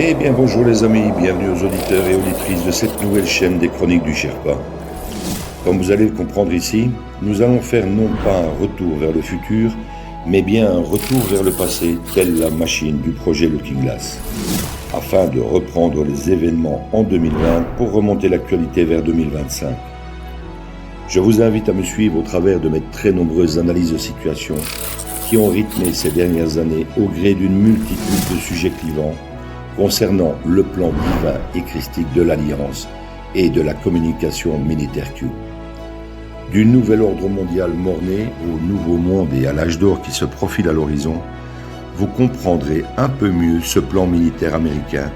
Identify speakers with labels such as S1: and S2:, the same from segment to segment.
S1: Eh bien bonjour les amis, bienvenue aux auditeurs et auditrices de cette nouvelle chaîne des chroniques du Sherpa. Comme vous allez le comprendre ici, nous allons faire non pas un retour vers le futur, mais bien un retour vers le passé, telle la machine du projet Looking Glass, afin de reprendre les événements en 2020 pour remonter l'actualité vers 2025. Je vous invite à me suivre au travers de mes très nombreuses analyses de situation qui ont rythmé ces dernières années au gré d'une multitude de sujets clivants concernant le plan divin et christique de l'Alliance et de la communication militaire Q. Du nouvel ordre mondial mort-né au nouveau monde et à l'âge d'or qui se profile à l'horizon, vous comprendrez un peu mieux ce plan militaire américain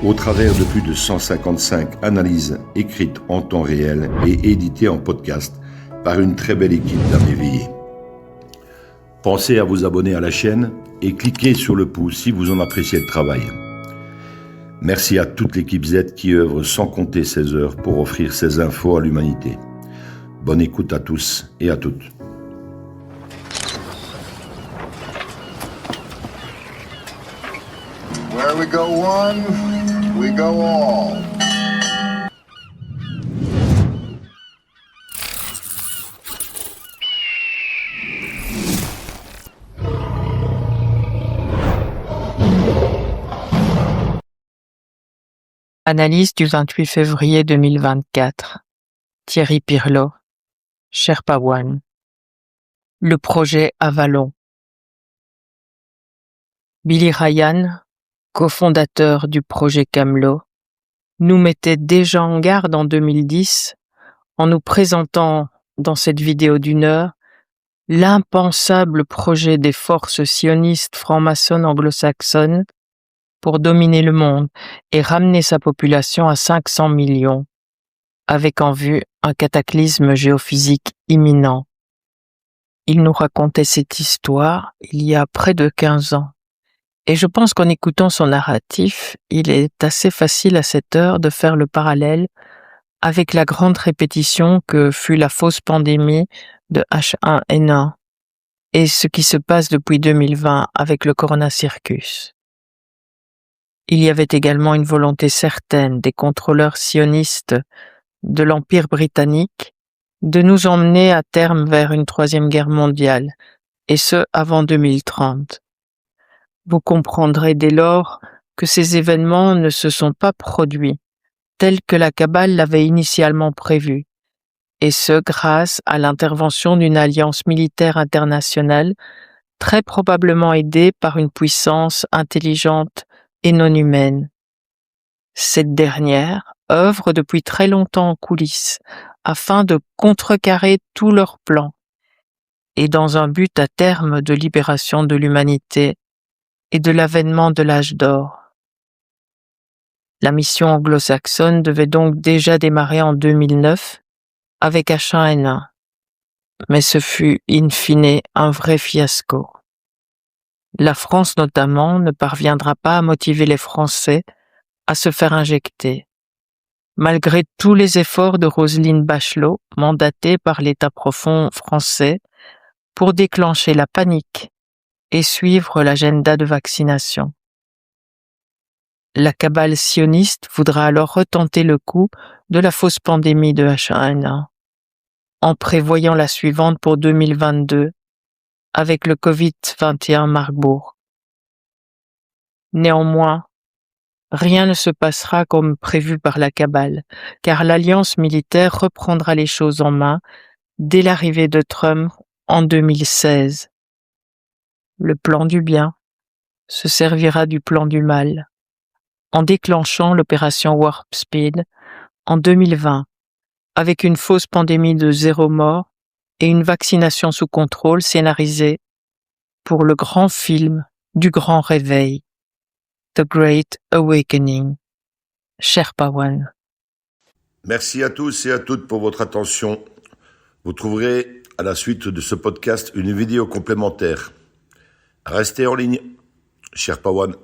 S1: au travers de plus de 155 analyses écrites en temps réel et éditées en podcast par une très belle équipe d'âmes éveillées. Pensez à vous abonner à la chaîne et cliquez sur le pouce si vous en appréciez le travail. Merci à toute l'équipe Z qui œuvre sans compter ses heures pour offrir ces infos à l'humanité. Bonne écoute à tous et à toutes.
S2: Where we go one, we go all.
S3: Analyse du 28 février 2024. Thierry Pirlot, Sherpa One. Le projet AVALON. Billy Ryan, cofondateur du projet Camelot, nous mettait déjà en garde en 2010 en nous présentant dans cette vidéo d'1 heure l'impensable projet des forces sionistes franc-maçonnes anglo-saxonnes pour dominer le monde et ramener sa population à 500 millions, avec en vue un cataclysme géophysique imminent. Il nous racontait cette histoire il y a près de 15 ans. Et je pense qu'en écoutant son narratif, il est assez facile à cette heure de faire le parallèle avec la grande répétition que fut la fausse pandémie de H1N1 et ce qui se passe depuis 2020 avec le Corona Circus. Il y avait également une volonté certaine des contrôleurs sionistes de l'Empire britannique de nous emmener à terme vers une 3e guerre mondiale, et ce avant 2030. Vous comprendrez dès lors que ces événements ne se sont pas produits tels que la cabale l'avait initialement prévu, et ce grâce à l'intervention d'une alliance militaire internationale très probablement aidée par une puissance intelligente et non humaine. Cette dernière œuvre depuis très longtemps en coulisses afin de contrecarrer tous leurs plans et dans un but à terme de libération de l'humanité et de l'avènement de l'âge d'or. La mission anglo-saxonne devait donc déjà démarrer en 2009 avec H1N1, mais ce fut in fine un vrai fiasco. La France notamment ne parviendra pas à motiver les Français à se faire injecter, malgré tous les efforts de Roselyne Bachelot, mandatée par l'État profond français, pour déclencher la panique et suivre l'agenda de vaccination. La cabale sioniste voudra alors retenter le coup de la fausse pandémie de H1N1, en prévoyant la suivante pour 2022, avec le Covid-21 Marburg. Néanmoins, rien ne se passera comme prévu par la cabale, car l'alliance militaire reprendra les choses en main dès l'arrivée de Trump en 2016. Le plan du bien se servira du plan du mal, en déclenchant l'opération Warp Speed en 2020, avec une fausse pandémie de 0 mort et une vaccination sous contrôle scénarisée pour le grand film du grand réveil, The Great Awakening. Sherpa One.
S1: Merci à tous et à toutes pour votre attention. Vous trouverez à la suite de ce podcast une vidéo complémentaire. Restez en ligne. Sherpa One.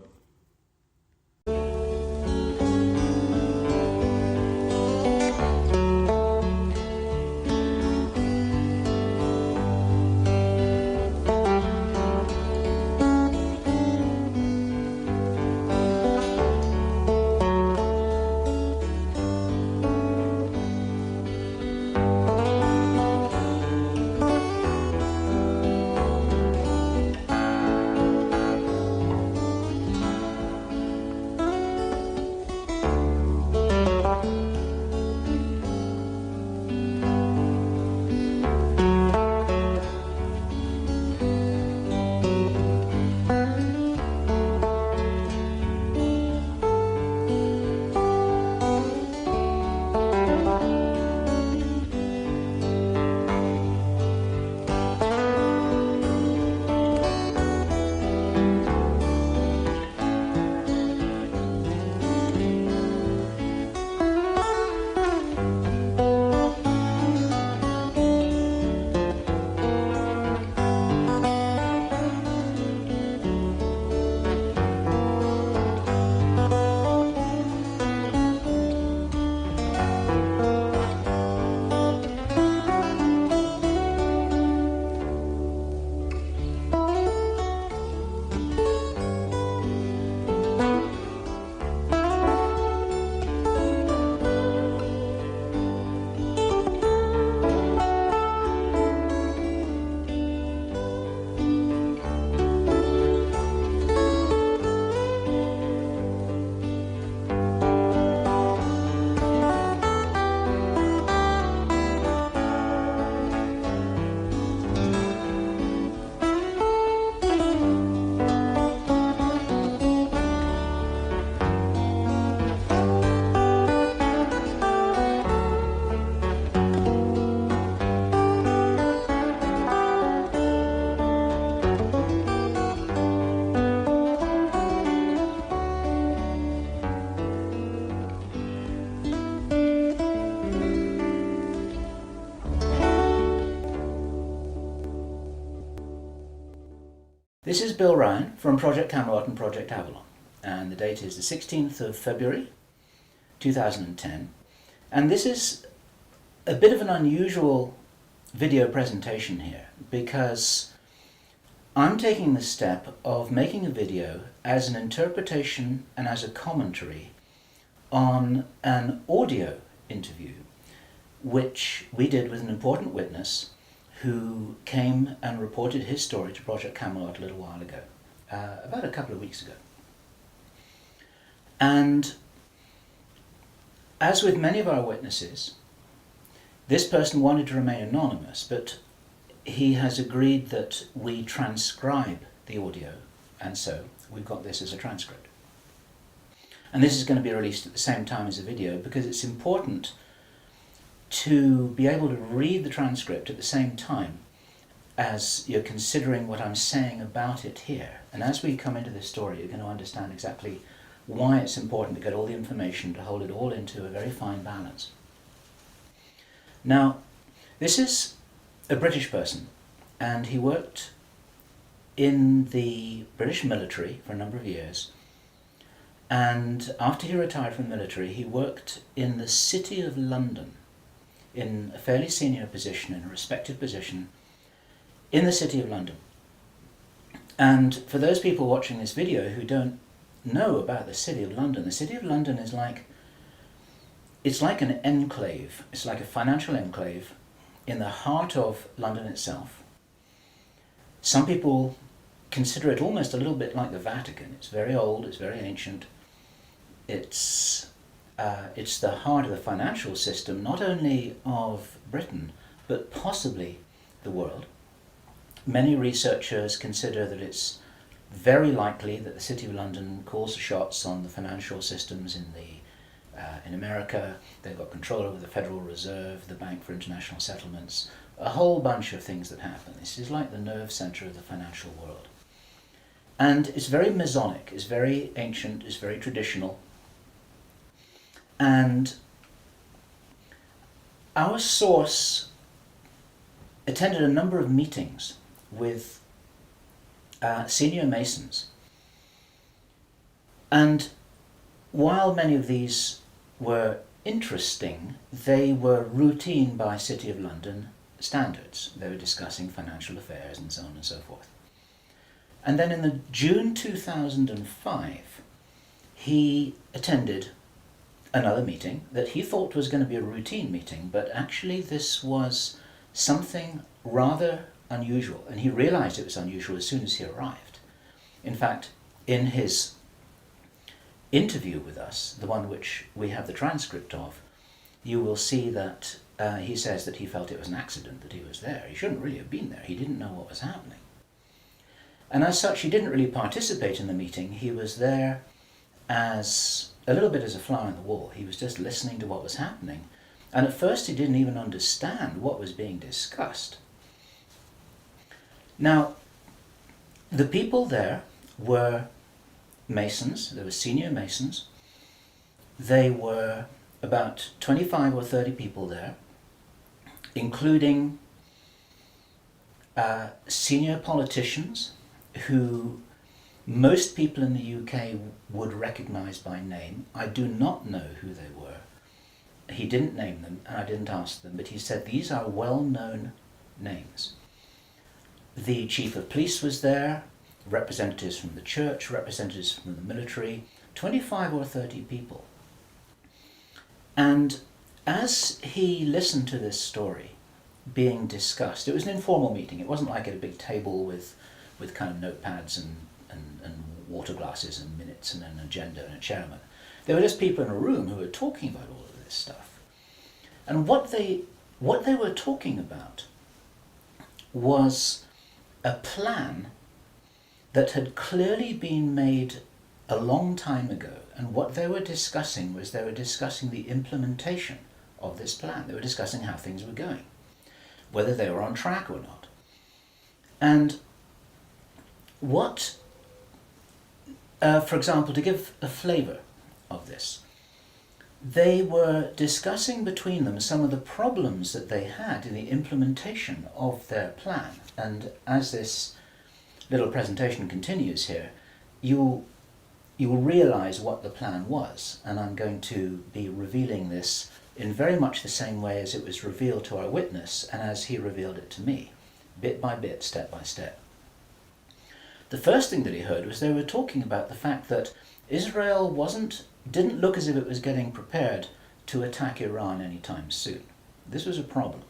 S4: This is Bill Ryan from Project Camelot and Project Avalon, and the date is the 16th of February 2010, and this is a bit of an unusual video presentation here because I'm taking the step of making a video as an interpretation and as a commentary on an audio interview which we did with an important witness who came and reported his story to Project Camelot a little while ago, about a couple of weeks ago. And as with many of our witnesses, this person wanted to remain anonymous, but he has agreed that we transcribe the audio, and so we've got this as a transcript. And this is going to be released at the same time as the video because it's important to be able to read the transcript at the same time as you're considering what I'm saying about it here. And as we come into this story, you're going to understand exactly why it's important to get all the information, to hold it all into a very fine balance. Now, this is a British person, and he worked in the British military for a number of years. And after he retired from the military, he worked in the City of London in a fairly senior position, in a respected position in the City of London. And for those people watching this video who don't know about the City of London, the City of London is it's like an enclave. It's like a financial enclave in the heart of London itself. Some people consider it almost a little bit like the Vatican. It's very old, it's very ancient. It's the heart of the financial system, not only of Britain, but possibly the world. Many researchers consider that it's very likely that the City of London calls the shots on the financial systems in America. They've got control over the Federal Reserve, the Bank for International Settlements, a whole bunch of things that happen. This is like the nerve center of the financial world. And it's very Masonic, it's very ancient, it's very traditional. And our source attended a number of meetings with senior Masons. And while many of these were interesting, they were routine by City of London standards. They were discussing financial affairs and so on and so forth. And then in the June 2005, he attended another meeting that he thought was going to be a routine meeting, but actually this was something rather unusual, and he realized it was unusual as soon as he arrived. In fact, in his interview with us, the one which we have the transcript of, you will see that he says that he felt it was an accident that he was there. He shouldn't really have been there. He didn't know what was happening. And as such, he didn't really participate in the meeting. He was there as a little bit as a fly on the wall. He was just listening to what was happening. And at first he didn't even understand what was being discussed. Now, the people there were Masons. They were senior Masons. They were about 25 or 30 people there, including senior politicians who most people in the UK would recognise by name. I do not know who they were. He didn't name them, and I didn't ask them, but he said these are well-known names. The chief of police was there, representatives from the church, representatives from the military, 25 or 30 people. And as he listened to this story being discussed, it was an informal meeting. It wasn't like at a big table with kind of notepads and water glasses and minutes and an agenda and a chairman. There were just people in a room who were talking about all of this stuff. And what they were talking about was a plan that had clearly been made a long time ago. And what they were discussing was they were discussing the implementation of this plan. They were discussing how things were going, whether they were on track or not. And what, for example, to give a flavour of this, they were discussing between them some of the problems that they had in the implementation of their plan. And as this little presentation continues here, you will realize what the plan was, and I'm going to be revealing this in very much the same way as it was revealed to our witness and as he revealed it to me, bit by bit, step by step. The first thing that he heard was they were talking about the fact that Israel didn't look as if it was getting prepared to attack Iran anytime soon. This was a problem.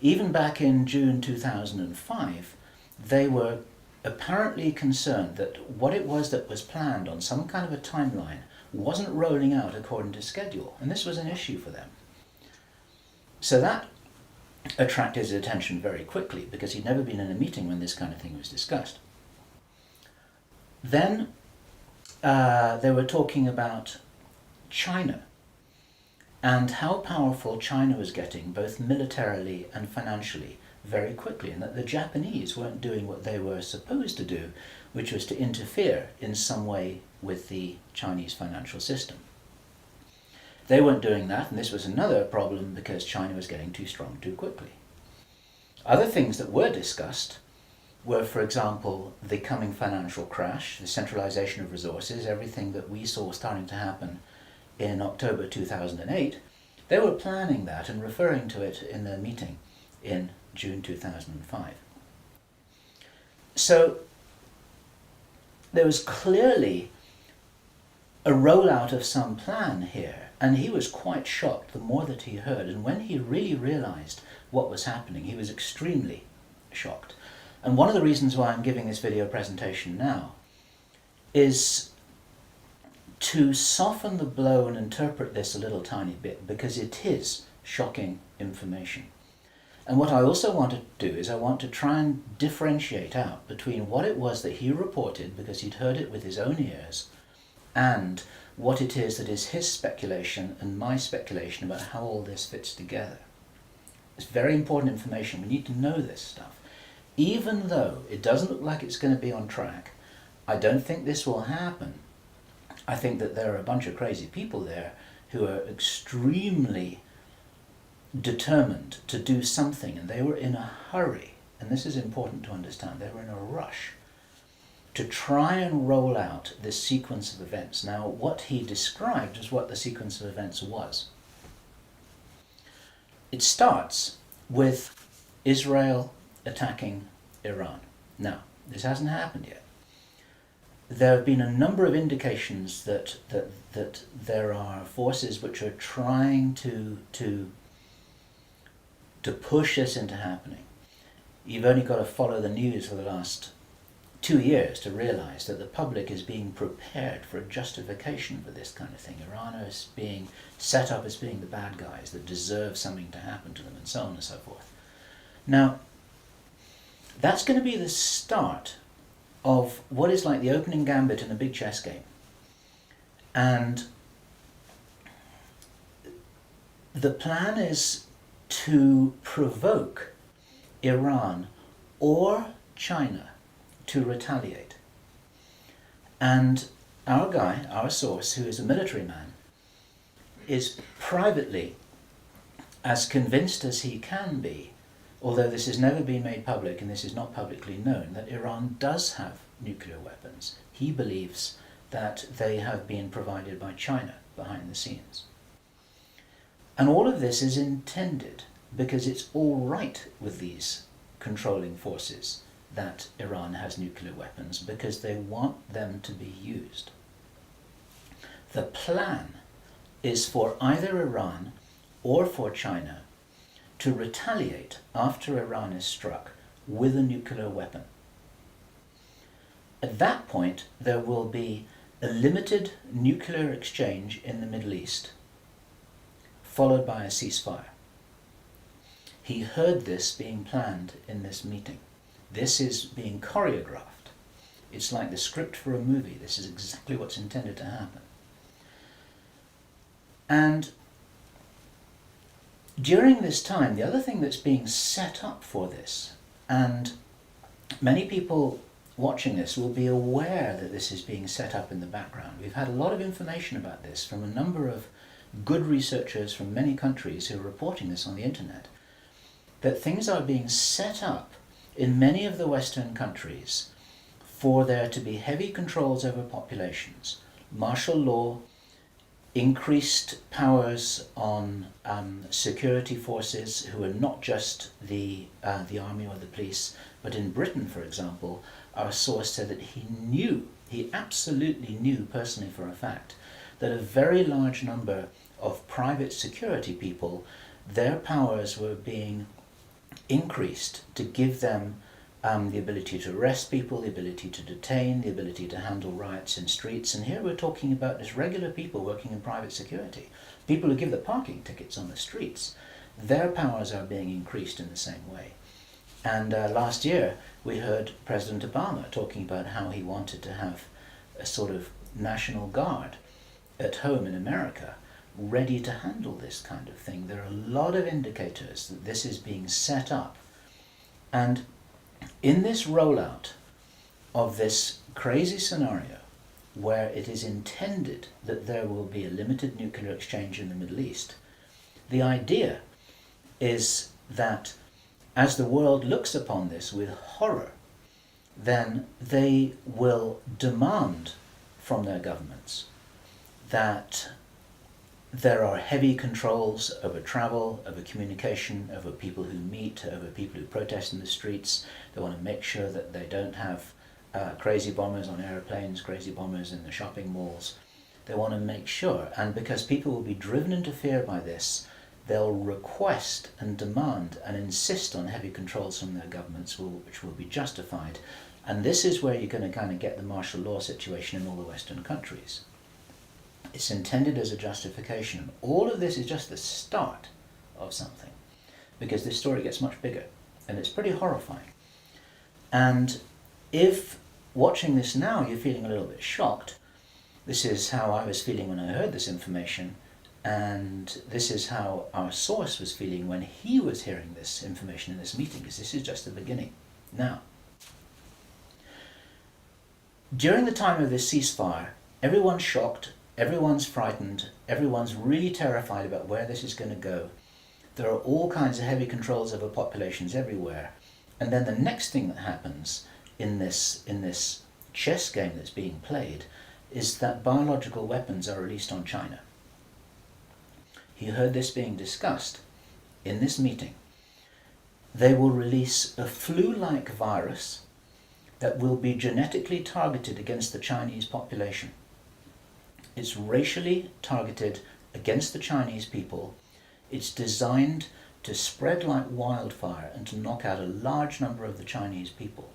S4: Even back in June 2005, they were apparently concerned that what it was that was planned on some kind of a timeline wasn't rolling out according to schedule, and this was an issue for them. So that attracted his attention very quickly, because he'd never been in a meeting when this kind of thing was discussed. Then they were talking about China and how powerful China was getting, both militarily and financially, very quickly, and that the Japanese weren't doing what they were supposed to do, which was to interfere in some way with the Chinese financial system. They weren't doing that, and this was another problem because China was getting too strong too quickly. Other things that were discussed were, for example, the coming financial crash, the centralization of resources, everything that we saw starting to happen in October 2008. They were planning that and referring to it in their meeting in June 2005. So there was clearly a rollout of some plan here, and he was quite shocked the more that he heard, and when he really realized what was happening, he was extremely shocked. And one of the reasons why I'm giving this video presentation now is to soften the blow and interpret this a little tiny bit, because it is shocking information. And what I also want to do is I want to try and differentiate out between what it was that he reported, because he'd heard it with his own ears, and what it is that is his speculation and my speculation about how all this fits together. It's very important information. We need to know this stuff. Even though it doesn't look like it's going to be on track, I don't think this will happen. I think that there are a bunch of crazy people there who are extremely determined to do something, and they were in a hurry, and this is important to understand, they were in a rush to try and roll out this sequence of events. Now, what he described is what the sequence of events was. It starts with Israel attacking Iran. Now, this hasn't happened yet. There have been a number of indications that there are forces which are trying to push this into happening. You've only got to follow the news for the last 2 years to realize that the public is being prepared for a justification for this kind of thing. Iran is being set up as being the bad guys that deserve something to happen to them, and so on and so forth. Now, that's going to be the start of what is like the opening gambit in a big chess game. And the plan is to provoke Iran or China to retaliate. And our guy, our source, who is a military man, is privately as convinced as he can be, although this has never been made public and this is not publicly known, that Iran does have nuclear weapons. He believes that they have been provided by China behind the scenes. And all of this is intended because it's all right with these controlling forces that Iran has nuclear weapons, because they want them to be used. The plan is for either Iran or for China to retaliate after Iran is struck with a nuclear weapon. At that point, there will be a limited nuclear exchange in the Middle East, followed by a ceasefire. He heard this being planned in this meeting. This is being choreographed. It's like the script for a movie. This is exactly what's intended to happen. And during this time, the other thing that's being set up for this, and many people watching this will be aware that this is being set up in the background. We've had a lot of information about this from a number of good researchers from many countries who are reporting this on the internet, that things are being set up in many of the Western countries for there to be heavy controls over populations, martial law, increased powers on security forces who are not just the army or the police, but in Britain, for example, our source said that he absolutely knew personally for a fact, that a very large number of private security people, their powers were being increased to give them the ability to arrest people, the ability to detain, the ability to handle riots in streets. And here we're talking about just regular people working in private security, people who give the parking tickets on the streets. Their powers are being increased in the same way. And last year we heard President Obama talking about how he wanted to have a sort of national guard at home in America ready to handle this kind of thing. There are a lot of indicators that this is being set up. And in this rollout of this crazy scenario where it is intended that there will be a limited nuclear exchange in the Middle East, the idea is that as the world looks upon this with horror, then they will demand from their governments that there are heavy controls over travel, over communication, over people who meet, over people who protest in the streets. They want to make sure that they don't have crazy bombers on airplanes, crazy bombers in the shopping malls. They want to make sure, and because people will be driven into fear by this, they'll request and demand and insist on heavy controls from their governments, which will be justified. And this is where you're going to kind of get the martial law situation in all the Western countries. It's intended as a justification. All of this is just the start of something, because this story gets much bigger, and it's pretty horrifying. And if watching this now you're feeling a little bit shocked, this is how I was feeling when I heard this information, and this is how our source was feeling when he was hearing this information in this meeting, because this is just the beginning. Now, during the time of this ceasefire, everyone's shocked, everyone's frightened, everyone's really terrified about where this is going to go. There are all kinds of heavy controls over populations everywhere. And then the next thing that happens in this chess game that's being played is that biological weapons are released on China. He heard this being discussed in this meeting. They will release a flu-like virus that will be genetically targeted against the Chinese population. It's racially targeted against the Chinese people. It's designed to spread like wildfire and to knock out a large number of the Chinese people.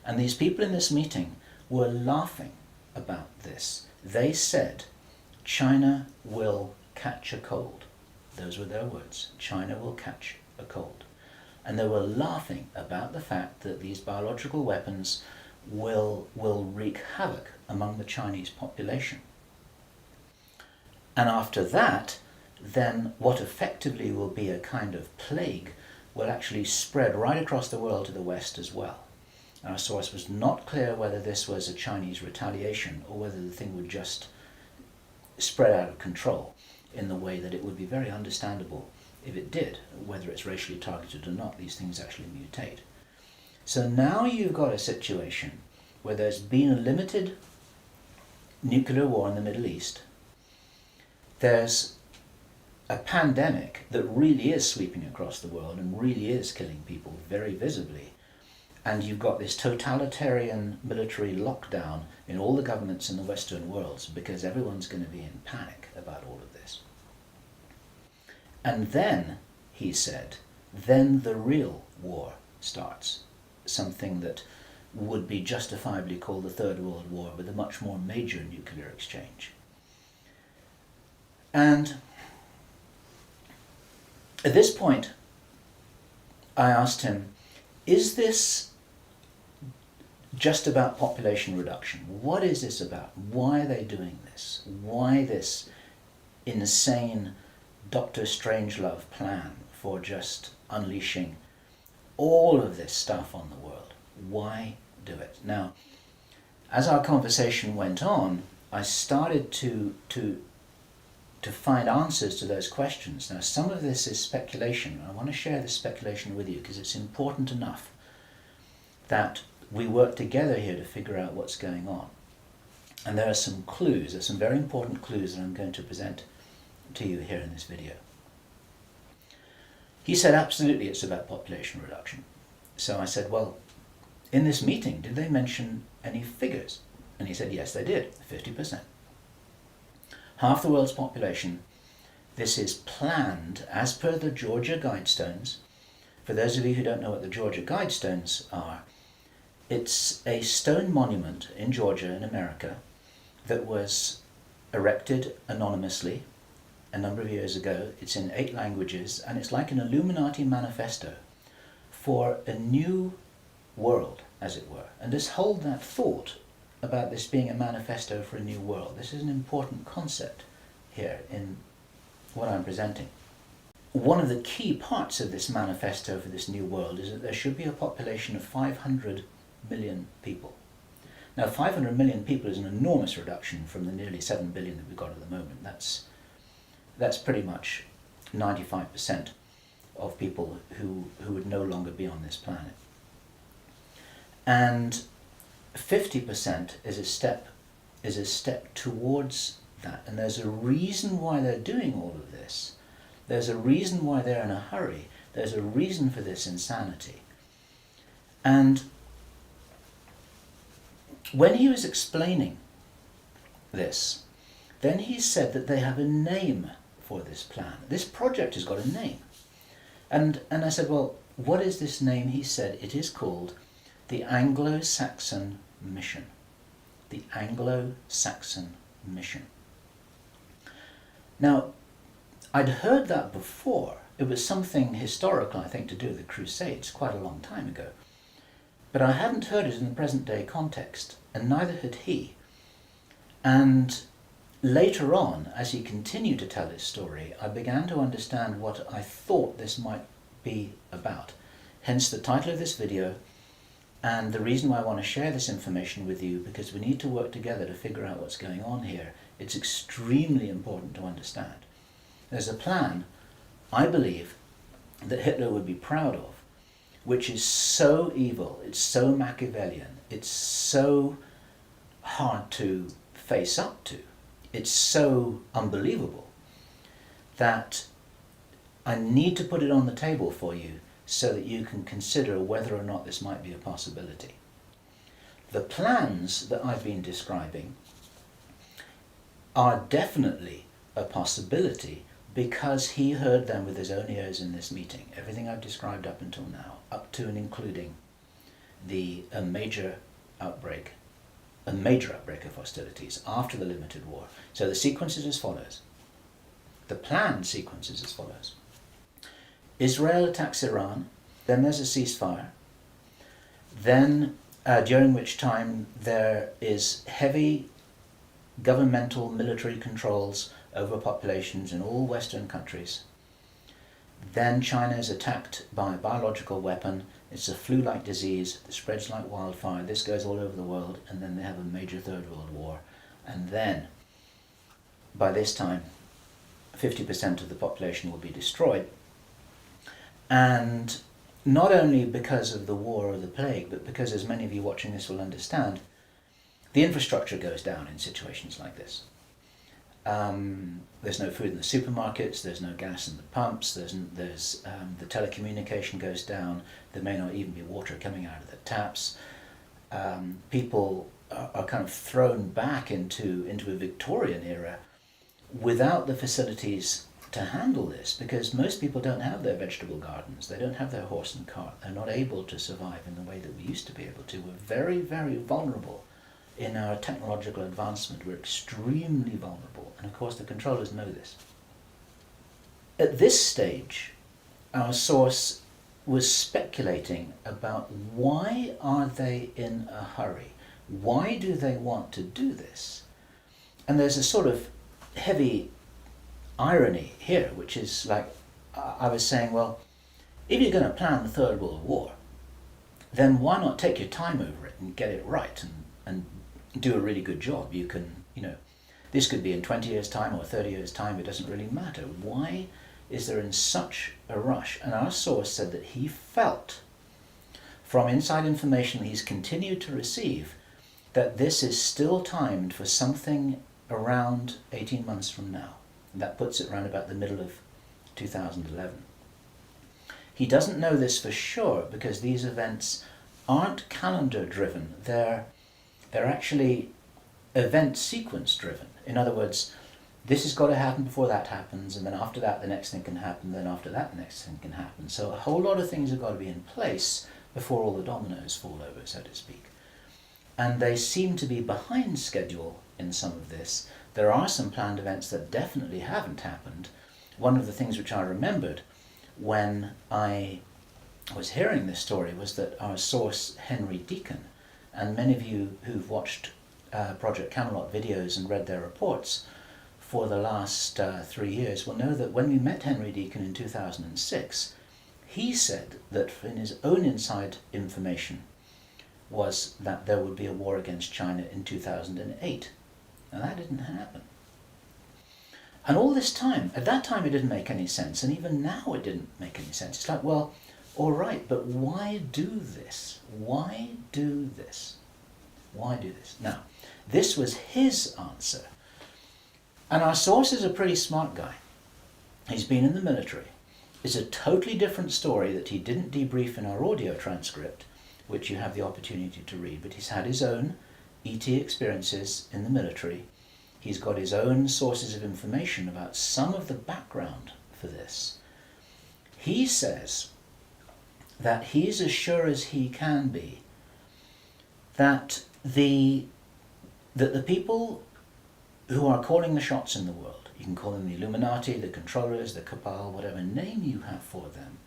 S4: And these people in this meeting were laughing about this. They said, China will catch a cold. Those were their words. China will catch a cold. And they were laughing about the fact that these biological weapons will wreak havoc among the Chinese population. And after that, then what effectively will be a kind of plague will actually spread right across the world to the West as well. Our source was not clear whether this was a Chinese retaliation or whether the thing would just spread out of control in the way that it would be very understandable if it did, whether it's racially targeted or not. These things actually mutate. So now you've got a situation where there's been a limited nuclear war in the Middle East. There's a pandemic that really is sweeping across the world and really is killing people very visibly. And you've got this totalitarian military lockdown in all the governments in the Western world because everyone's going to be in panic about all of this. And then, he said, then the real war starts. Something that would be justifiably called the Third World War, with a much more major nuclear exchange. And at this point, I asked him, is this just about population reduction? What is this about? Why are they doing this? Why this insane Dr. Strangelove plan for just unleashing all of this stuff on the world? Why do it? Now, as our conversation went on, I started to find answers to those questions. Now, some of this is speculation. I want to share this speculation with you because it's important enough that we work together here to figure out what's going on. And there are some clues, there's some very important clues that I'm going to present to you here in this video. He said, absolutely, it's about population reduction. So I said, well, in this meeting, did they mention any figures? And he said, yes, they did, 50%. Half the world's population. This is planned as per the Georgia Guidestones. For those of you who don't know what the Georgia Guidestones are, it's a stone monument in Georgia in America that was erected anonymously a number of years ago. It's in 8 languages, and it's like an Illuminati manifesto for a new world, as it were. And just hold that thought about this being a manifesto for a new world. This is an important concept here in what I'm presenting. One of the key parts of this manifesto for this new world is that there should be a population of 500 million people. Now, 500 million people is an enormous reduction from the nearly 7 billion that we've got at the moment. That's pretty much 95% of people who would no longer be on this planet. And 50% is a step towards that. And there's a reason why they're doing all of this. There's a reason why they're in a hurry. There's a reason for this insanity. And when he was explaining this, then he said that they have a name for this plan. This project has got a name. And I said, well, what is this name? He said, it is called the Anglo-Saxon Mission. The Anglo-Saxon Mission. Now, I'd heard that before. It was something historical, I think, to do with the Crusades quite a long time ago. But I hadn't heard it in the present day context, and neither had he. And later on, as he continued to tell his story, I began to understand what I thought this might be about. Hence the title of this video, and the reason why I want to share this information with you, because we need to work together to figure out what's going on here. It's extremely important to understand. There's a plan, I believe, that Hitler would be proud of, which is so evil, it's so Machiavellian, it's so hard to face up to, it's so unbelievable, that I need to put it on the table for you so that you can consider whether or not this might be a possibility. The plans that I've been describing are definitely a possibility because he heard them with his own ears in this meeting. Everything I've described up until now, up to and including a major outbreak of hostilities after the limited war. So the sequence is as follows. The planned sequence is as follows. Israel attacks Iran, then there's a ceasefire, then during which time there is heavy governmental military controls over populations in all Western countries. Then China is attacked by a biological weapon. It's a flu-like disease that spreads like wildfire. This goes all over the world, and then they have a major Third World War. And then, by this time, 50% of the population will be destroyed. And not only because of the war or the plague, but because, as many of you watching this will understand, the infrastructure goes down in situations like this. There's no food in the supermarkets, there's no gas in the pumps, the telecommunication goes down, there may not even be water coming out of the taps. People are kind of thrown back into a Victorian era without the facilities to handle this, because most people don't have their vegetable gardens, they don't have their horse and cart, they're not able to survive in the way that we used to be able to. We're very, very vulnerable in our technological advancement. We're extremely vulnerable, and of course the controllers know this. At this stage, our source was speculating about why are they in a hurry? Why do they want to do this? And there's a sort of heavy irony here, which is like, I was saying, well, if you're going to plan the Third World War, then why not take your time over it and get it right and do a really good job? You can, this could be in 20 years' time or 30 years' time, it doesn't really matter. Why is there in such a rush? And our source said that he felt, from inside information he's continued to receive, that this is still timed for something around 18 months from now. And that puts it around about the middle of 2011. He doesn't know this for sure because these events aren't calendar driven, they're actually event sequence driven. In other words, this has got to happen before that happens, and then after that the next thing can happen, then after that the next thing can happen. So a whole lot of things have got to be in place before all the dominoes fall over, so to speak. And they seem to be behind schedule in some of this. There are some planned events that definitely haven't happened. One of the things which I remembered when I was hearing this story was that our source, Henry Deacon, and many of you who've watched Project Camelot videos and read their reports for the last 3 years will know that when we met Henry Deacon in 2006, he said that in his own inside information was that there would be a war against China in 2008. Now that didn't happen. And all this time, at that time it didn't make any sense, and even now it didn't make any sense. It's like, well, all right, but why do this? Why do this? Why do this? Now, this was his answer. And our source is a pretty smart guy. He's been in the military. It's a totally different story that he didn't debrief in our audio transcript, which you have the opportunity to read, but he's had his own ET experiences in the military. He's got his own sources of information about some of the background for this. He says that he's as sure as he can be that the people who are calling the shots in the world, you can call them the Illuminati, the controllers, the cabal, whatever name you have for them,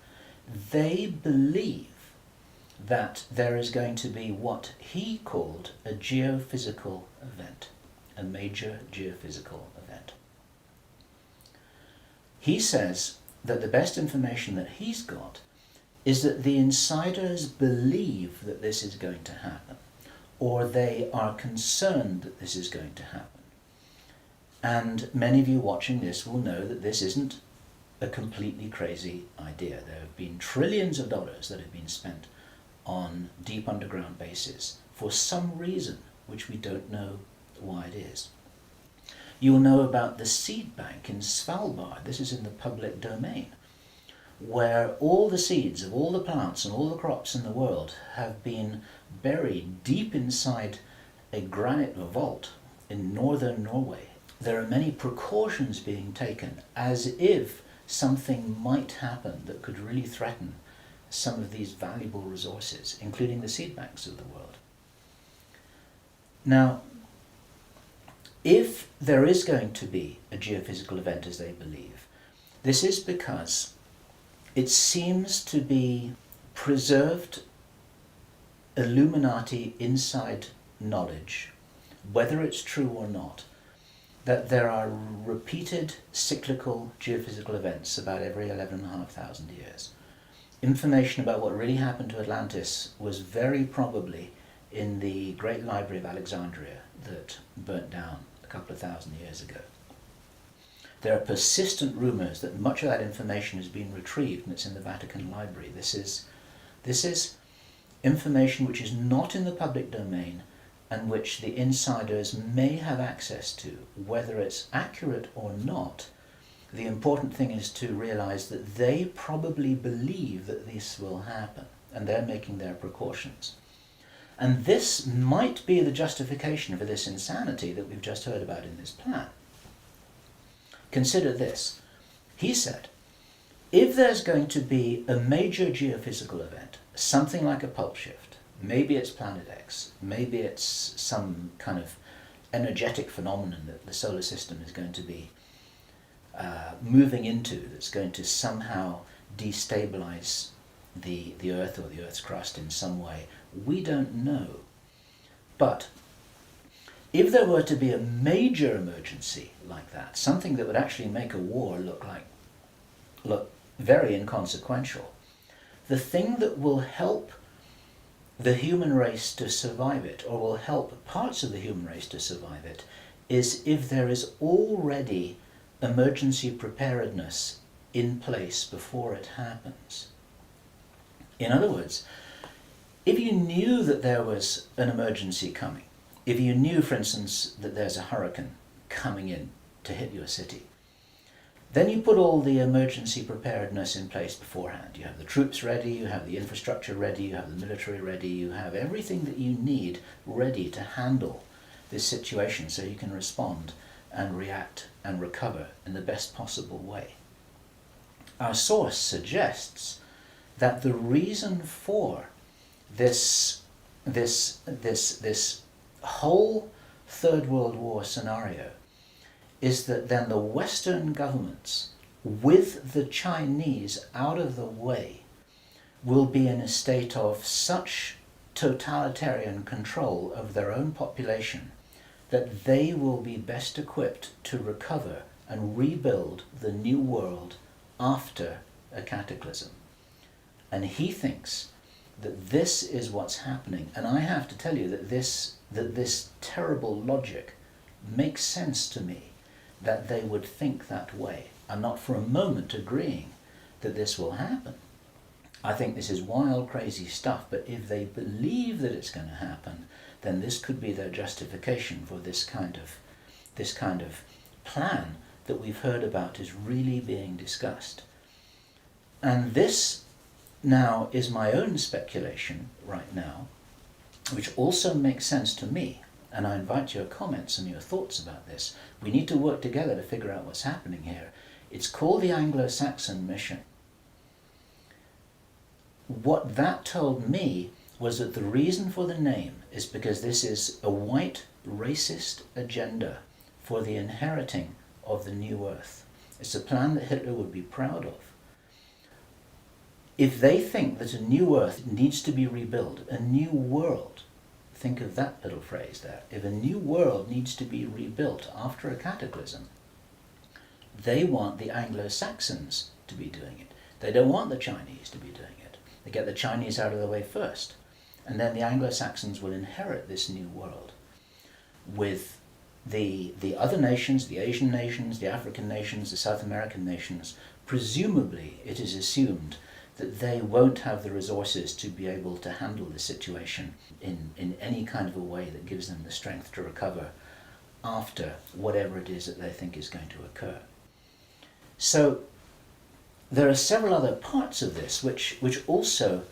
S4: they believe that there is going to be what he called a geophysical event, a major geophysical event. He says that the best information that he's got is that the insiders believe that this is going to happen, or they are concerned that this is going to happen. And many of you watching this will know that this isn't a completely crazy idea. There have been trillions of dollars that have been spent on deep underground bases for some reason which we don't know why it is. You'll know about the seed bank in Svalbard. This is in the public domain, where all the seeds of all the plants and all the crops in the world have been buried deep inside a granite vault in northern Norway. There are many precautions being taken as if something might happen that could really threaten some of these valuable resources, including the seed banks of the world. Now, if there is going to be a geophysical event as they believe, this is because it seems to be preserved Illuminati inside knowledge, whether it's true or not, that there are repeated cyclical geophysical events about every 11,500 years. Information about what really happened to Atlantis was very probably in the Great Library of Alexandria that burnt down a couple of thousand years ago. There are persistent rumors that much of that information has been retrieved and it's in the Vatican Library. This is information which is not in the public domain and which the insiders may have access to. Whether it's accurate or not, the important thing is to realize that they probably believe that this will happen and they're making their precautions. And this might be the justification for this insanity that we've just heard about in this plan. Consider this. He said, if there's going to be a major geophysical event, something like a pulse shift, maybe it's Planet X, maybe it's some kind of energetic phenomenon that the solar system is going to be moving into, that's going to somehow destabilize the Earth or the Earth's crust in some way. We don't know. But if there were to be a major emergency like that, something that would actually make a war look very inconsequential, the thing that will help the human race to survive it, or will help parts of the human race to survive it, is if there is already emergency preparedness in place before it happens. In other words, if you knew that there was an emergency coming, if you knew, for instance, that there's a hurricane coming in to hit your city, then you put all the emergency preparedness in place beforehand. You have the troops ready, you have the infrastructure ready, you have the military ready, you have everything that you need ready to handle this situation so you can respond and react and recover in the best possible way. Our source suggests that the reason for this whole Third World War scenario is that then the Western governments, with the Chinese out of the way, will be in a state of such totalitarian control of their own population that they will be best equipped to recover and rebuild the new world after a cataclysm. And he thinks that this is what's happening. And I have to tell you that this terrible logic makes sense to me, that they would think that way. I'm not for a moment agreeing that this will happen. I think this is wild, crazy stuff, but if they believe that it's going to happen, then this could be their justification for this kind of plan that we've heard about is really being discussed. And this now is my own speculation right now, which also makes sense to me. And I invite your comments and your thoughts about this. We need to work together to figure out what's happening here. It's called the Anglo-Saxon Mission. What that told me was that the reason for the name is because this is a white racist agenda for the inheriting of the new earth. It's a plan that Hitler would be proud of. If they think that a new earth needs to be rebuilt, a new world, think of that little phrase there. If a new world needs to be rebuilt after a cataclysm, they want the Anglo-Saxons to be doing it. They don't want the Chinese to be doing it. They get the Chinese out of the way first. And then the Anglo-Saxons will inherit this new world with the other nations, the Asian nations, the African nations, the South American nations. Presumably, it is assumed that they won't have the resources to be able to handle the situation in any kind of a way that gives them the strength to recover after whatever it is that they think is going to occur. So there are several other parts of this which also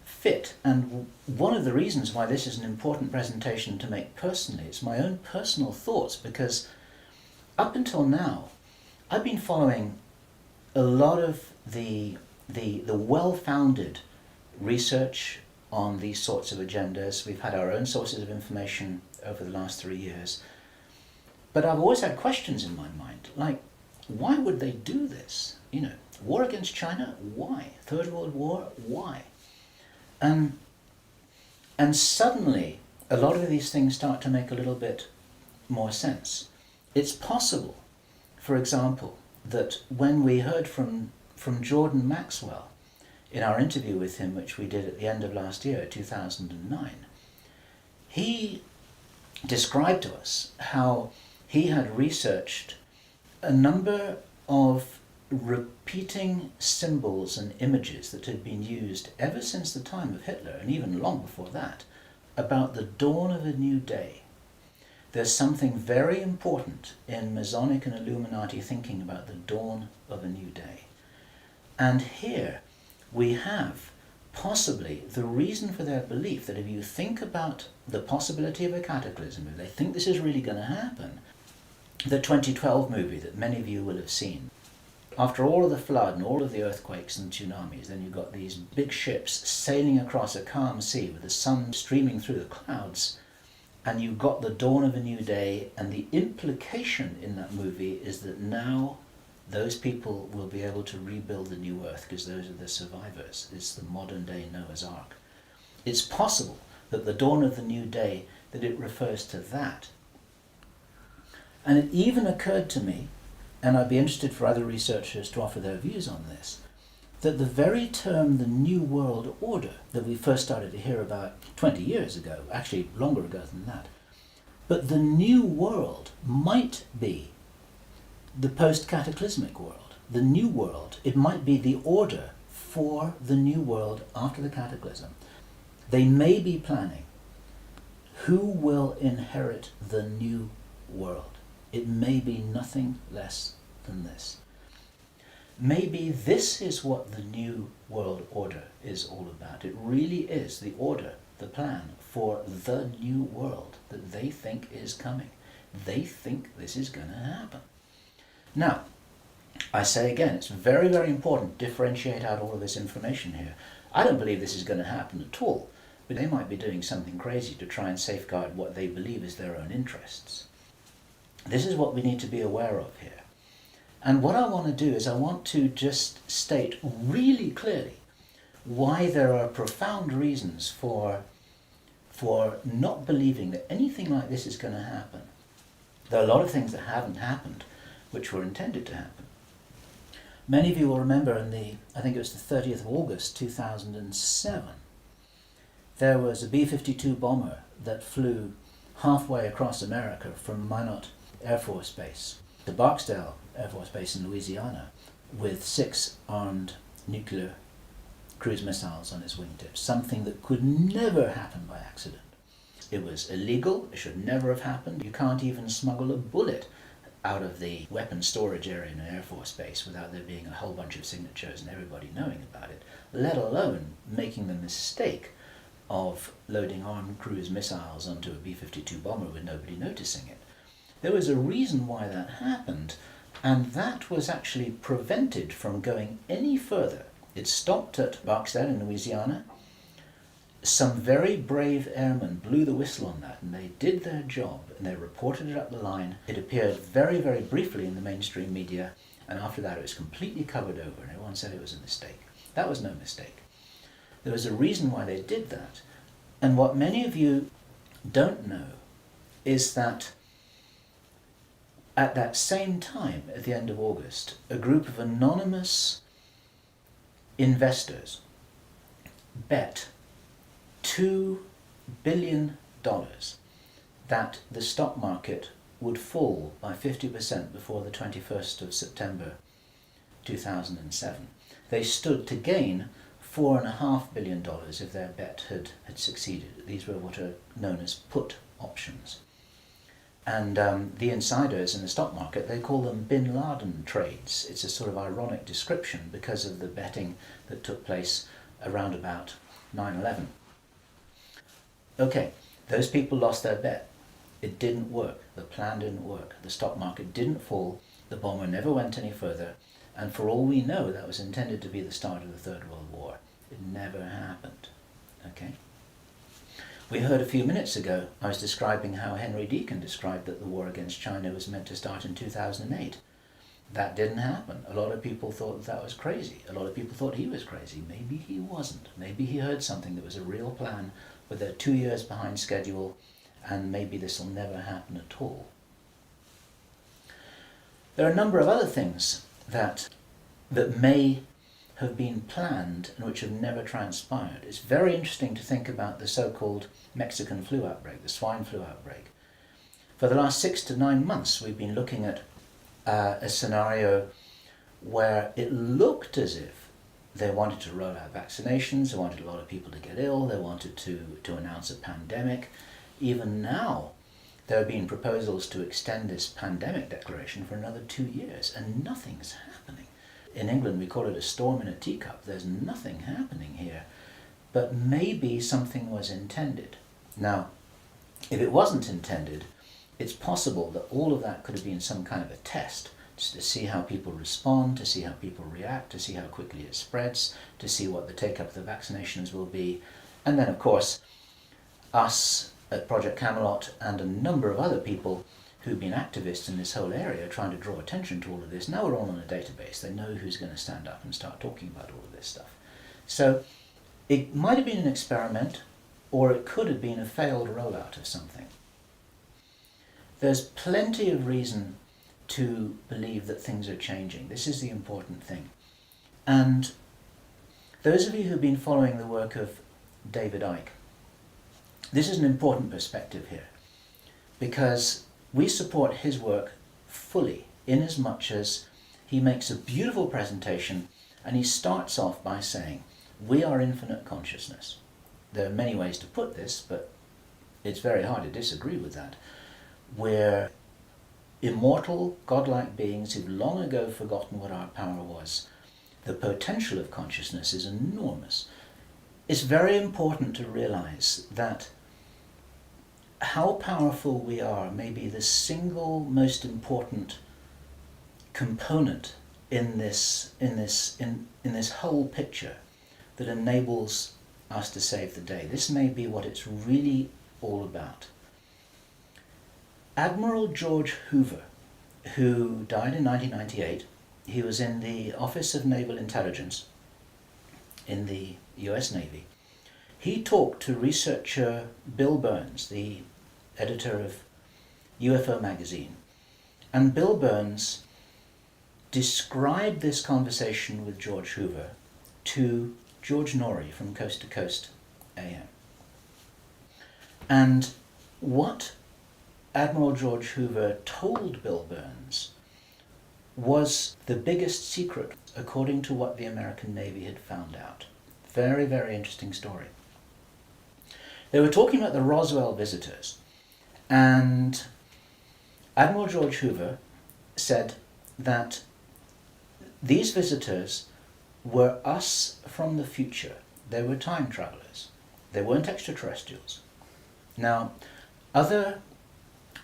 S4: fit, and one of the reasons why this is an important presentation to make personally is my own personal thoughts, because up until now I've been following a lot of the well-founded research on these sorts of agendas. We've had our own sources of information over the last 3 years. But I've always had questions in my mind, like, why would they do this? War against China, why? Third World War, why? And suddenly, a lot of these things start to make a little bit more sense. It's possible, for example, that when we heard from Jordan Maxwell in our interview with him, which we did at the end of last year, 2009, he described to us how he had researched a number of repeating symbols and images that had been used ever since the time of Hitler, and even long before that, about the dawn of a new day. There's something very important in Masonic and Illuminati thinking about the dawn of a new day. And here we have possibly the reason for their belief that if you think about the possibility of a cataclysm, if they think this is really going to happen, the 2012 movie that many of you will have seen, after all of the flood and all of the earthquakes and tsunamis, then you've got these big ships sailing across a calm sea with the sun streaming through the clouds, and you've got the dawn of a new day, and the implication in that movie is that now those people will be able to rebuild the new earth because those are the survivors. It's the modern day Noah's Ark. It's possible that the dawn of the new day, that it refers to that. And it even occurred to me, and I'd be interested for other researchers to offer their views on this, that the very term the New World Order that we first started to hear about 20 years ago, actually longer ago than that, but the New World might be the post-cataclysmic world. The New World, it might be the order for the New World after the cataclysm. They may be planning who will inherit the new world. It may be nothing less than this. Maybe this is what the new world order is all about. It really is the order, the plan for the new world that they think is coming. They think this is going to happen. Now, I say again, it's very, very important to differentiate out all of this information here. I don't believe this is going to happen at all, but they might be doing something crazy to try and safeguard what they believe is their own interests. This is what we need to be aware of here. And what I want to do is I want to just state really clearly why there are profound reasons for not believing that anything like this is going to happen. There are a lot of things that haven't happened which were intended to happen. Many of you will remember I think it was the 30th of August 2007, there was a B-52 bomber that flew halfway across America from Minot Air Force Base to Barksdale Air Force Base in Louisiana with 6 armed nuclear cruise missiles on its wingtips, something that could never happen by accident. It was illegal, it should never have happened. You can't even smuggle a bullet out of the weapons storage area in an Air Force Base without there being a whole bunch of signatures and everybody knowing about it, let alone making the mistake of loading armed cruise missiles onto a B-52 bomber with nobody noticing it. There was a reason why that happened, and that was actually prevented from going any further. It stopped at Barksdale in Louisiana. Some very brave airmen blew the whistle on that, and they did their job, and they reported it up the line. It appeared very, very briefly in the mainstream media, and after that it was completely covered over, and everyone said it was a mistake. That was no mistake. There was a reason why they did that. And what many of you don't know is that at that same time, at the end of August, a group of anonymous investors bet $2 billion that the stock market would fall by 50% before the 21st of September 2007. They stood to gain $4.5 billion if their bet had succeeded. These were what are known as put options. And the insiders in the stock market, they call them bin Laden trades. It's a sort of ironic description because of the betting that took place around about 9/11. Okay, those people lost their bet. It didn't work. The plan didn't work. The stock market didn't fall. The bomber never went any further. And for all we know, that was intended to be the start of the Third World War. It never happened. Okay? We heard a few minutes ago, I was describing how Henry Deacon described that the war against China was meant to start in 2008. That didn't happen. A lot of people thought that was crazy. A lot of people thought he was crazy. Maybe he wasn't. Maybe he heard something that was a real plan, but they're 2 years behind schedule, and maybe this will never happen at all. There are a number of other things that may have been planned and which have never transpired. It's very interesting to think about the so-called Mexican flu outbreak, the swine flu outbreak. For the last 6 to 9 months, we've been looking at a scenario where it looked as if they wanted to roll out vaccinations, they wanted a lot of people to get ill, they wanted to announce a pandemic. Even now, there have been proposals to extend this pandemic declaration for another 2 years, and nothing's happening. In England, we call it a storm in a teacup. There's nothing happening here, but maybe something was intended. Now, if it wasn't intended, it's possible that all of that could have been some kind of a test, just to see how people respond, to see how people react, to see how quickly it spreads, to see what the take-up of the vaccinations will be. And then, of course, us at Project Camelot and a number of other people who've been activists in this whole area trying to draw attention to all of this, now we're all on a database. They know who's going to stand up and start talking about all of this stuff. So it might have been an experiment, or it could have been a failed rollout of something. There's plenty of reason to believe that things are changing. This is the important thing. And those of you who've been following the work of David Icke, this is an important perspective here, because we support his work fully, in as much as he makes a beautiful presentation and he starts off by saying, we are infinite consciousness. there are many ways to put this, but it's very hard to disagree with that. We're immortal, godlike beings who've long ago forgotten what our power was. The potential of consciousness is enormous. It's very important to realize that how powerful we are may be the single most important component in this whole picture that enables us to save the day. This may be what it's really all about. Admiral George Hoover, who died in 1998, he was in the Office of Naval Intelligence in the US Navy. He talked to researcher Bill Burns, the editor of UFO magazine, and Bill Burns described this conversation with George Hoover to George Norrie from Coast to Coast AM. And what Admiral George Hoover told Bill Burns was the biggest secret according to what the American Navy had found out. Very, very interesting story. They were talking about the Roswell visitors, and Admiral George Hoover said that these visitors were us from the future. They were time travelers. They weren't extraterrestrials. Now, other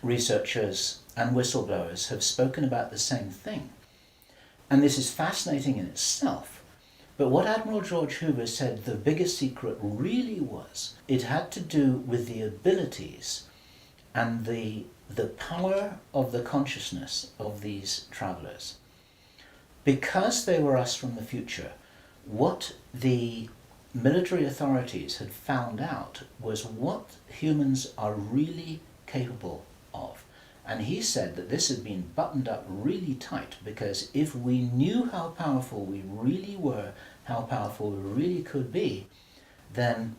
S4: researchers and whistleblowers have spoken about the same thing. And this is fascinating in itself. But what Admiral George Hoover said the biggest secret really was, it had to do with the abilities and the power of the consciousness of these travelers. Because they were us from the future, what the military authorities had found out was what humans are really capable of. And he said that this had been buttoned up really tight, because if we knew how powerful we really were, how powerful we really could be, then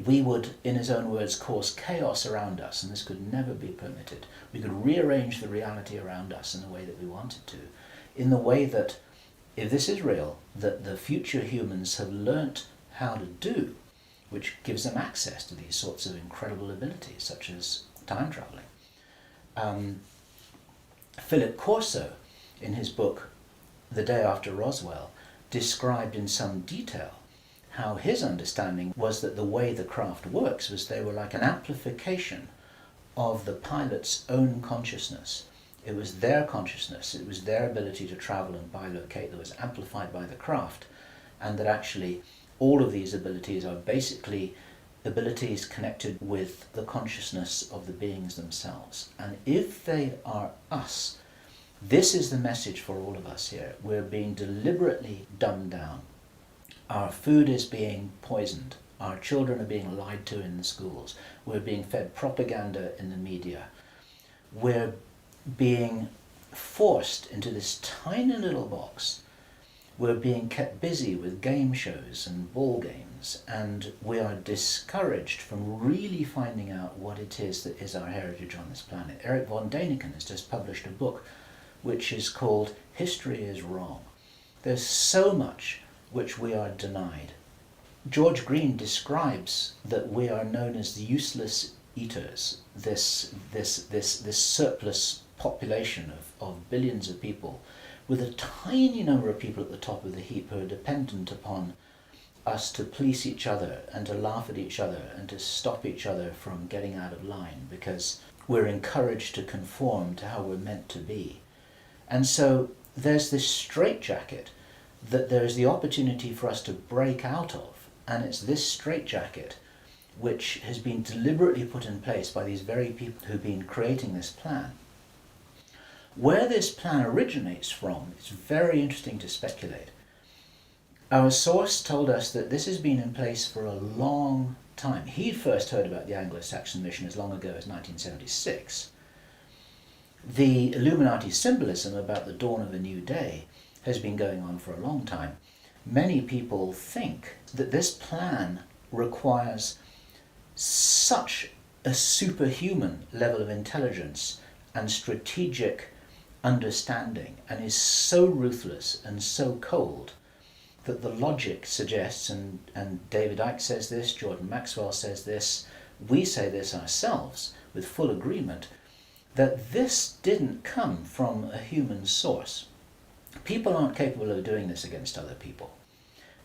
S4: we would, in his own words, cause chaos around us, and this could never be permitted. We could rearrange the reality around us in the way that we wanted to, in the way that, if this is real, that the future humans have learnt how to do, which gives them access to these sorts of incredible abilities, such as time traveling. Philip Corso, in his book The Day After Roswell, described in some detail how his understanding was that the way the craft works was they were like an amplification of the pilot's own consciousness. It was their consciousness, it was their ability to travel and bilocate that was amplified by the craft, and that actually all of these abilities are basically abilities connected with the consciousness of the beings themselves. And if they are us, this is the message for all of us here. We're being deliberately dumbed down. Our food is being poisoned. Our children are being lied to in the schools. We're being fed propaganda in the media. We're being forced into this tiny little box. We're being kept busy with game shows and ball games, and we are discouraged from really finding out what it is that is our heritage on this planet. Eric von Däniken has just published a book which is called History is Wrong. There's so much which we are denied. George Green describes that we are known as the useless eaters, this surplus population of billions of people, with a tiny number of people at the top of the heap who are dependent upon us to police each other and to laugh at each other and to stop each other from getting out of line, because we're encouraged to conform to how we're meant to be. And so there's this straitjacket that there's the opportunity for us to break out of, and it's this straitjacket which has been deliberately put in place by these very people who've been creating this plan. Where this plan originates from, it's very interesting to speculate. Our source told us that this has been in place for a long time. He first heard about the Anglo-Saxon Mission as long ago as 1976. The Illuminati symbolism about the dawn of a new day has been going on for a long time. Many people think that this plan requires such a superhuman level of intelligence and strategic understanding, and is so ruthless and so cold, that the logic suggests, and David Icke says this, Jordan Maxwell says this, we say this ourselves with full agreement, that this didn't come from a human source. People aren't capable of doing this against other people.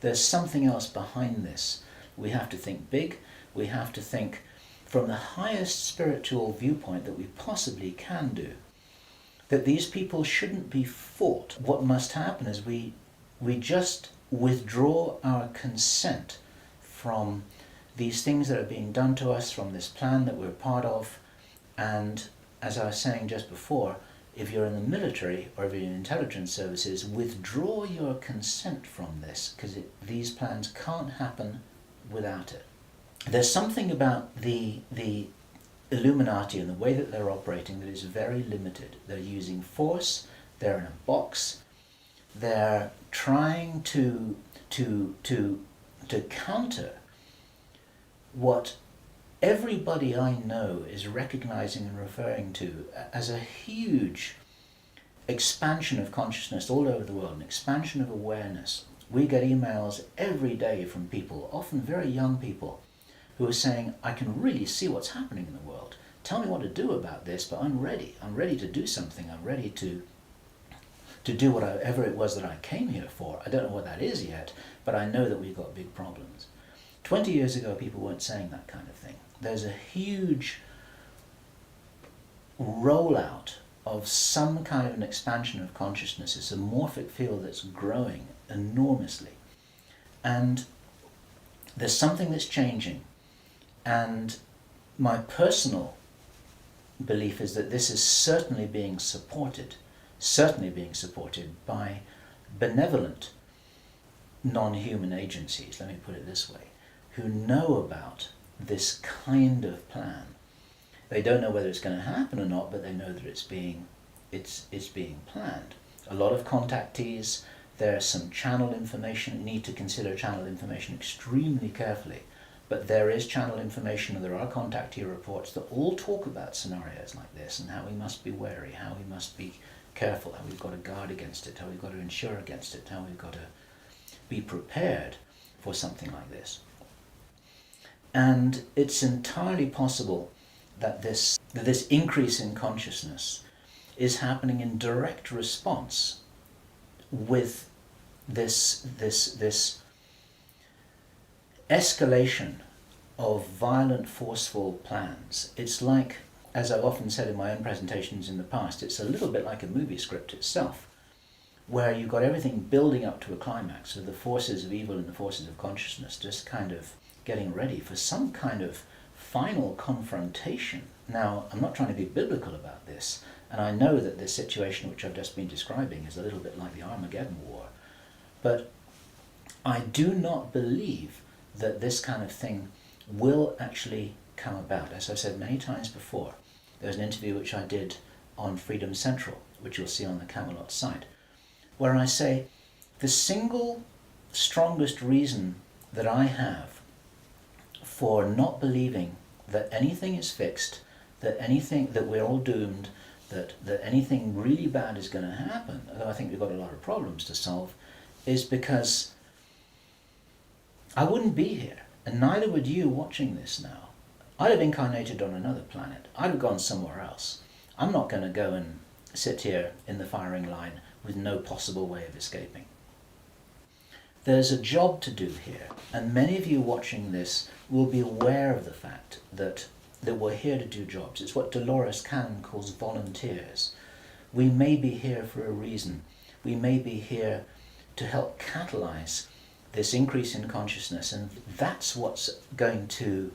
S4: There's something else behind this. We have to think big. We have to think from the highest spiritual viewpoint that we possibly can do. That these people shouldn't be fought. What must happen is we just withdraw our consent from these things that are being done to us, from this plan that we're part of. And as I was saying just before, if you're in the military or if you're in intelligence services, withdraw your consent from this, because these plans can't happen without it. There's something about the Illuminati and the way that they're operating that is very limited. They're using force, they're in a box, they're trying to counter what everybody I know is recognizing and referring to as a huge expansion of consciousness all over the world, an expansion of awareness. We get emails every day from people, often very young people, who are saying, I can really see what's happening in the world. Tell me what to do about this, but I'm ready. I'm ready to do something. I'm ready to do whatever it was that I came here for. I don't know what that is yet, but I know that we've got big problems. 20 years ago, people weren't saying that kind of thing. There's a huge rollout of some kind of an expansion of consciousness. It's a morphic field that's growing enormously. And there's something that's changing. And my personal belief is that this is certainly being supported by benevolent non-human agencies, let me put it this way, who know about this kind of plan. They don't know whether it's going to happen or not, but they know that it's being planned. A lot of contactees, there's some channel information. You need to consider channel information extremely carefully. But there is channel information and there are contactee reports that all talk about scenarios like this and how we must be wary, how we must be careful, how we've got to guard against it, how we've got to insure against it, how we've got to be prepared for something like this. And it's entirely possible that this increase in consciousness is happening in direct response with this escalation of violent, forceful plans. It's like, as I've often said in my own presentations in the past, it's a little bit like a movie script itself, where you've got everything building up to a climax, so the forces of evil and the forces of consciousness just kind of getting ready for some kind of final confrontation. Now, I'm not trying to be biblical about this, and I know that this situation which I've just been describing is a little bit like the Armageddon War, but I do not believe that this kind of thing will actually come about. As I've said many times before, there was an interview which I did on Freedom Central, which you'll see on the Camelot site, where I say the single strongest reason that I have for not believing that anything is fixed, that we're all doomed, that anything really bad is going to happen, although I think we've got a lot of problems to solve, is because I wouldn't be here, and neither would you watching this now. I'd have incarnated on another planet. I'd have gone somewhere else. I'm not going to go and sit here in the firing line with no possible way of escaping. There's a job to do here, and many of you watching this will be aware of the fact that we're here to do jobs. It's what Dolores Cannon calls volunteers. We may be here for a reason. We may be here to help catalyze this increase in consciousness, and that's what's going to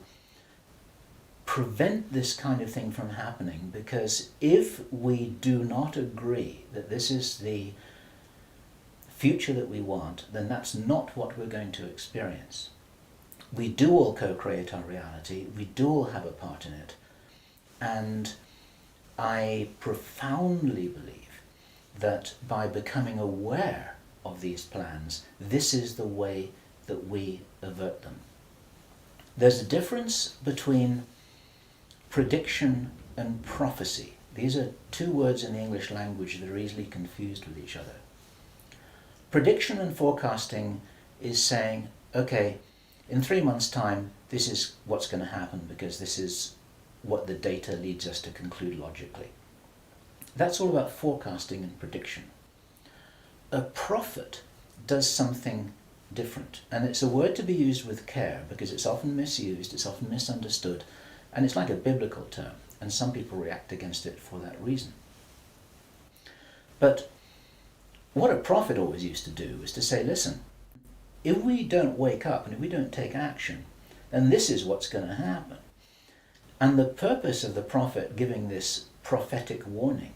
S4: prevent this kind of thing from happening, because if we do not agree that this is the future that we want, then that's not what we're going to experience. We do all co-create our reality, we do all have a part in it, and I profoundly believe that by becoming aware of these plans, this is the way that we avert them. There's a difference between prediction and prophecy. These are two words in the English language that are easily confused with each other. Prediction and forecasting is saying, okay, in 3 months' time, this is what's going to happen because this is what the data leads us to conclude logically. That's all about forecasting and prediction. A prophet does something different, and it's a word to be used with care because it's often misused, it's often misunderstood, and it's like a biblical term, and some people react against it for that reason. But what a prophet always used to do is to say, listen, if we don't wake up and if we don't take action, then this is what's going to happen. And the purpose of the prophet giving this prophetic warning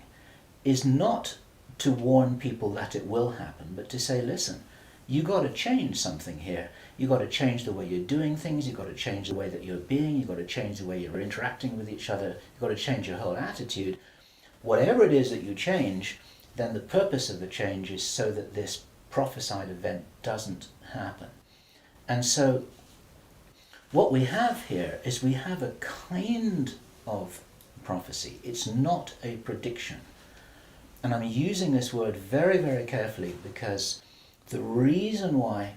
S4: is not to warn people that it will happen, but to say, listen, you got to change something here. You got to change the way you're doing things. You got to change the way that you're being. You got to change the way you're interacting with each other. You got to change your whole attitude. Whatever it is that you change, then the purpose of the change is so that this prophesied event doesn't happen. And so what we have here is we have a kind of prophecy. It's not a prediction. And I'm using this word very, very carefully because the reason why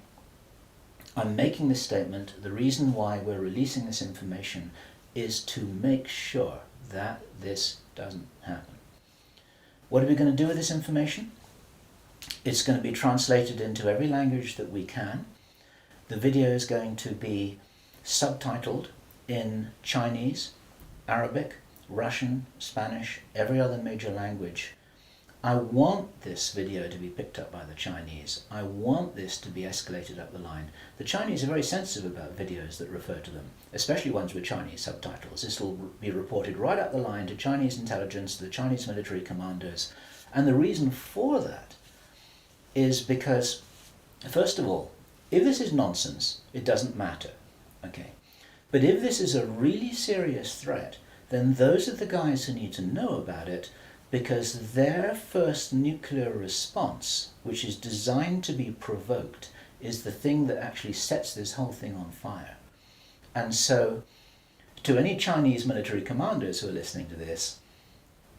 S4: I'm making this statement, the reason why we're releasing this information is to make sure that this doesn't happen. What are we going to do with this information? It's going to be translated into every language that we can. The video is going to be subtitled in Chinese, Arabic, Russian, Spanish, every other major language. I want this video to be picked up by the Chinese. I want this to be escalated up the line. The Chinese are very sensitive about videos that refer to them, especially ones with Chinese subtitles. This will be reported right up the line to Chinese intelligence, to the Chinese military commanders. And the reason for that is because, first of all, if this is nonsense, it doesn't matter, okay? But if this is a really serious threat, then those are the guys who need to know about it, because their first nuclear response, which is designed to be provoked, is the thing that actually sets this whole thing on fire. And so, to any Chinese military commanders who are listening to this,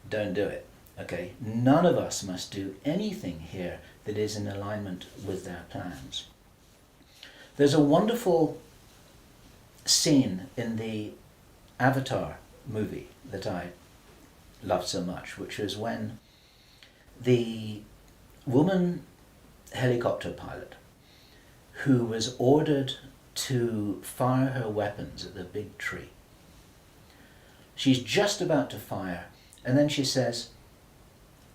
S4: don't do it, okay? None of us must do anything here that is in alignment with their plans. There's a wonderful scene in the Avatar movie that I loved so much, which was when the woman helicopter pilot who was ordered to fire her weapons at the big tree. She's just about to fire, and then she says,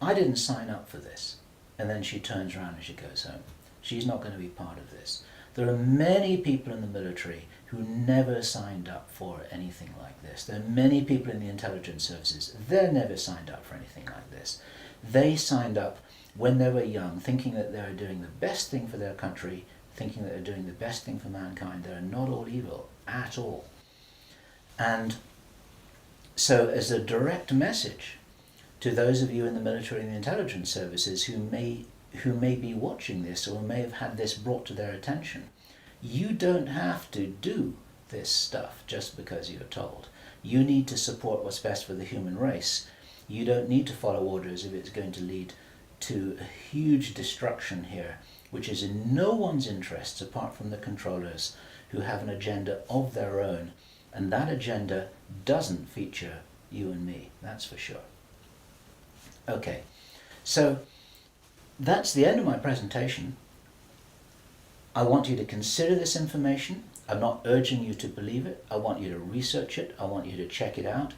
S4: I didn't sign up for this. And then she turns around and she goes home. She's not going to be part of this. There are many people in the military who never signed up for anything like this. There are many people in the intelligence services, they never signed up for anything like this. They signed up when they were young, thinking that they were doing the best thing for their country, thinking that they're doing the best thing for mankind. They're not all evil at all. And so as a direct message to those of you in the military and the intelligence services who may be watching this or may have had this brought to their attention, you don't have to do this stuff just because you're told. You need to support what's best for the human race. You don't need to follow orders if it's going to lead to a huge destruction here, which is in no one's interests apart from the controllers who have an agenda of their own, and that agenda doesn't feature you and me, that's for sure. Okay, so that's the end of my presentation. I want you to consider this information. I'm not urging you to believe it. I want you to research it. I want you to check it out.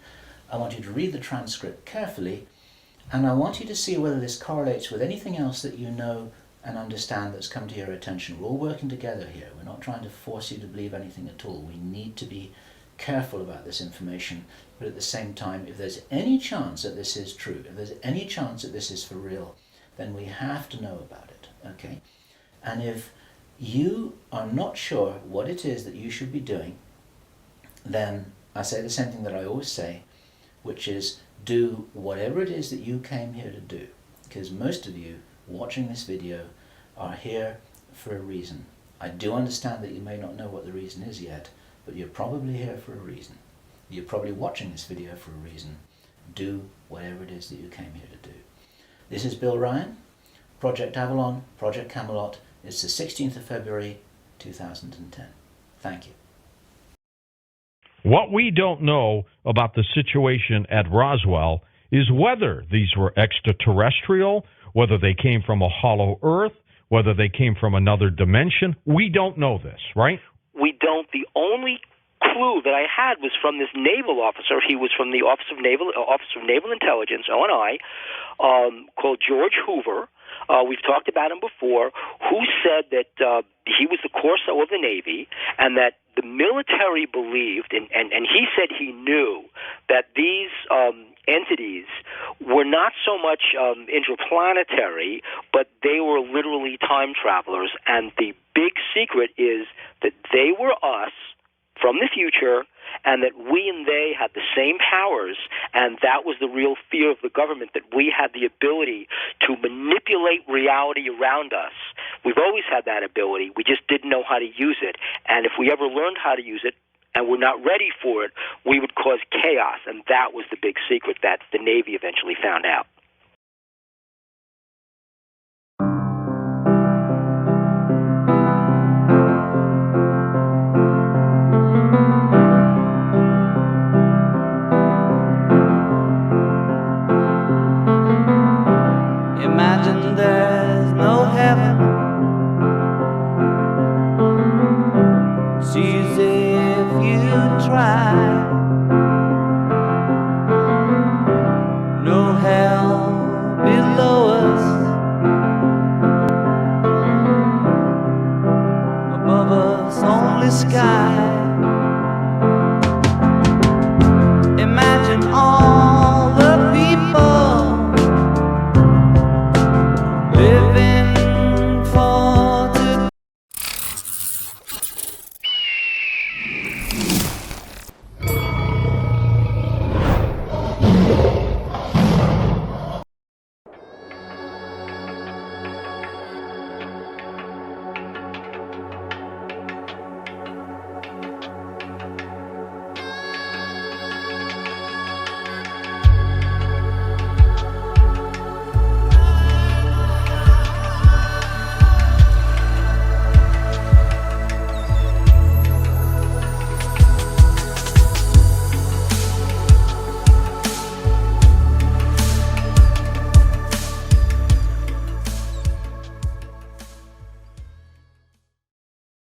S4: I want you to read the transcript carefully. And I want you to see whether this correlates with anything else that you know and understand that's come to your attention. We're all working together here. We're not trying to force you to believe anything at all. We need to be careful about this information. But at the same time, if there's any chance that this is true, if there's any chance that this is for real, then we have to know about it, okay? And if you are not sure what it is that you should be doing, then I say the same thing that I always say, which is do whatever it is that you came here to do. Because most of you watching this video are here for a reason. I do understand that you may not know what the reason is yet, but you're probably here for a reason. You're probably watching this video for a reason. Do whatever it is that you came here to do. This is Bill Ryan. Project AVALON, Project Camelot. It's the 16th of February 2010. Thank you.
S5: What we don't know about the situation at Roswell is whether these were extraterrestrial, whether they came from a hollow earth, whether they came from another dimension. We don't know this, right?
S6: We don't. The only clue that I had was from this naval officer. He was from the Office of Naval Intelligence, ONI, called George Hoover. We've talked about him before, who said that he was the Corso of the Navy, and that the military believed, and he said he knew, that these entities were not so much interplanetary, but they were literally time travelers. And the big secret is that they were us from the future, and that we and they had the same powers, and that was the real fear of the government, that we had the ability to manipulate reality around us. We've always had that ability. We just didn't know how to use it. And if we ever learned how to use it, and we're not ready for it, we would cause chaos. And that was the big secret that the Navy eventually found out.
S7: Imagine there's